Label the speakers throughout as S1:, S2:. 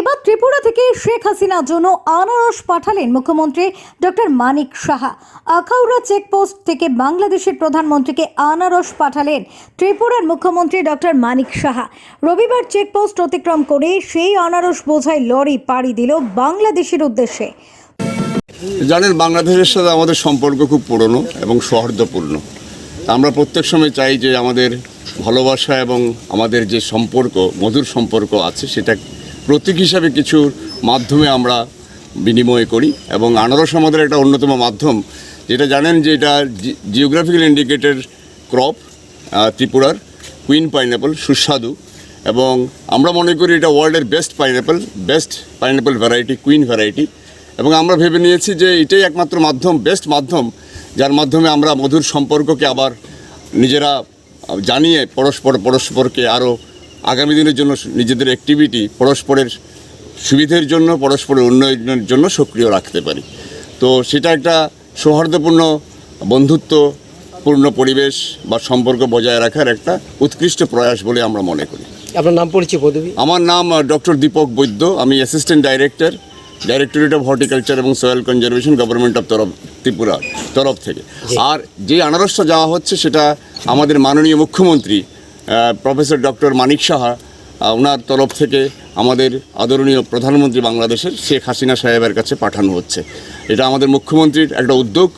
S1: এবার ত্রিপুরা থেকে শেখ হাসিনার জন্য আনারস পাঠালেন মুখ্যমন্ত্রী ডক্টর মানিক সাহা। আখাউড়া চেকপোস্ট থেকে বাংলাদেশের প্রধানমন্ত্রীকে আনারস পাঠালেন ত্রিপুরার মুখ্যমন্ত্রী ডক্টর মানিক সাহা। রবিবার চেকপোস্ট অতিক্রম করে সেই আনারস বোঝাই লরি পাড়ি দিল বাংলাদেশের উদ্দেশ্যে।
S2: জানেন, বাংলাদেশের সাথে আমাদের সম্পর্ক খুব পুরনো এবং সৌহার্দ্যপূর্ণ। আমরা প্রত্যেক সময় চাই যে আমাদের ভালোবাসা এবং আমাদের যে সম্পর্ক, মধুর সম্পর্ক আছে, সেটা প্রতীক হিসাবে কিছুর মাধ্যমে আমরা বিনিময় করি এবং আনারস আমাদের একটা অন্যতম মাধ্যম। যেটা জানেন যে এটা জিওগ্রাফিক্যাল ইন্ডিকেটেড ক্রপ, ত্রিপুরার কুইন পাইনঅ্যাপল, সুস্বাদু, এবং আমরা মনে করি এটা ওয়ার্ল্ডের best pineapple variety, queen variety. এবং আমরা ভেবে নিয়েছি যে এটাই একমাত্র মাধ্যম, বেস্ট মাধ্যম, যার মাধ্যমে আমরা মধুর সম্পর্ককে আবার নিজেরা জানিয়ে পরস্পরকে আরও আগামী দিনের জন্য নিজেদের অ্যাক্টিভিটি পরস্পরের সুবিধের জন্য, পরস্পরের উন্নয়নের জন্য সক্রিয় রাখতে পারি। তো সেটা একটা সৌহার্দ্যপূর্ণ, বন্ধুত্বপূর্ণ পরিবেশ বা সম্পর্ক বজায় রাখার একটা উৎকৃষ্ট প্রয়াস বলে আমরা মনে করি।
S3: আপনার নাম পরিচয় পদবী?
S2: আমার নাম ডক্টর দীপক বৈদ্য। আমি অ্যাসিস্ট্যান্ট ডাইরেক্টরেট অফ হর্টিকালচার এবং soil conservation, government of Tripura তরফ থেকে। আর যে আনারসটা যাওয়া হচ্ছে সেটা আমাদের মাননীয় মুখ্যমন্ত্রী প্রফেসর ডক্টর মানিক সাহা, ওনার তরফ থেকে আমাদের আদরণীয় প্রধানমন্ত্রী বাংলাদেশের শেখ হাসিনা সাহেবের কাছে পাঠানো হচ্ছে। এটা আমাদের মুখ্যমন্ত্রীর একটা উদ্যোগ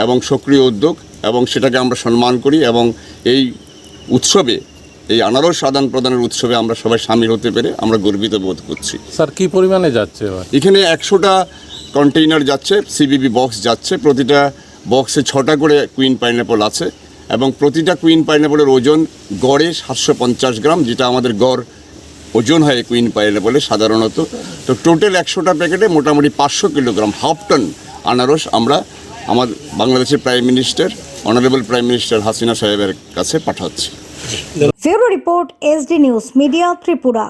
S2: এবং সক্রিয় উদ্যোগ, এবং সেটাকে আমরা সম্মান করি। এবং এই উৎসবে, এই আনারস আদান প্রদানের উৎসবে আমরা সবাই সামিল হতে পেরে আমরা গর্বিত বোধ করছি।
S4: স্যার, কী পরিমাণে যাচ্ছে এবার?
S2: এখানে 100টা কন্টেইনার যাচ্ছে, সিবিবি বক্স যাচ্ছে। প্রতিটা বক্সে 6টা করে কুইন পাইনঅ্যাপল আছে, এবং প্রতিটা কুইন পাইনঅ্যাপলের ওজন গড়ে 750 গ্রাম, যেটা আমাদের গড় ওজন হয় কুইন পাইনঅ্যাপলে সাধারণত। তো টোটাল 100টা প্যাকেটে মোটামুটি 500 কিলোগ্রাম, হাফ টন আনারস আমরা বাংলাদেশের prime minister, honourable prime minister Hasina সাহেবের কাছে পাঠাচ্ছি।
S1: Bureau report, SD news media, Tripura.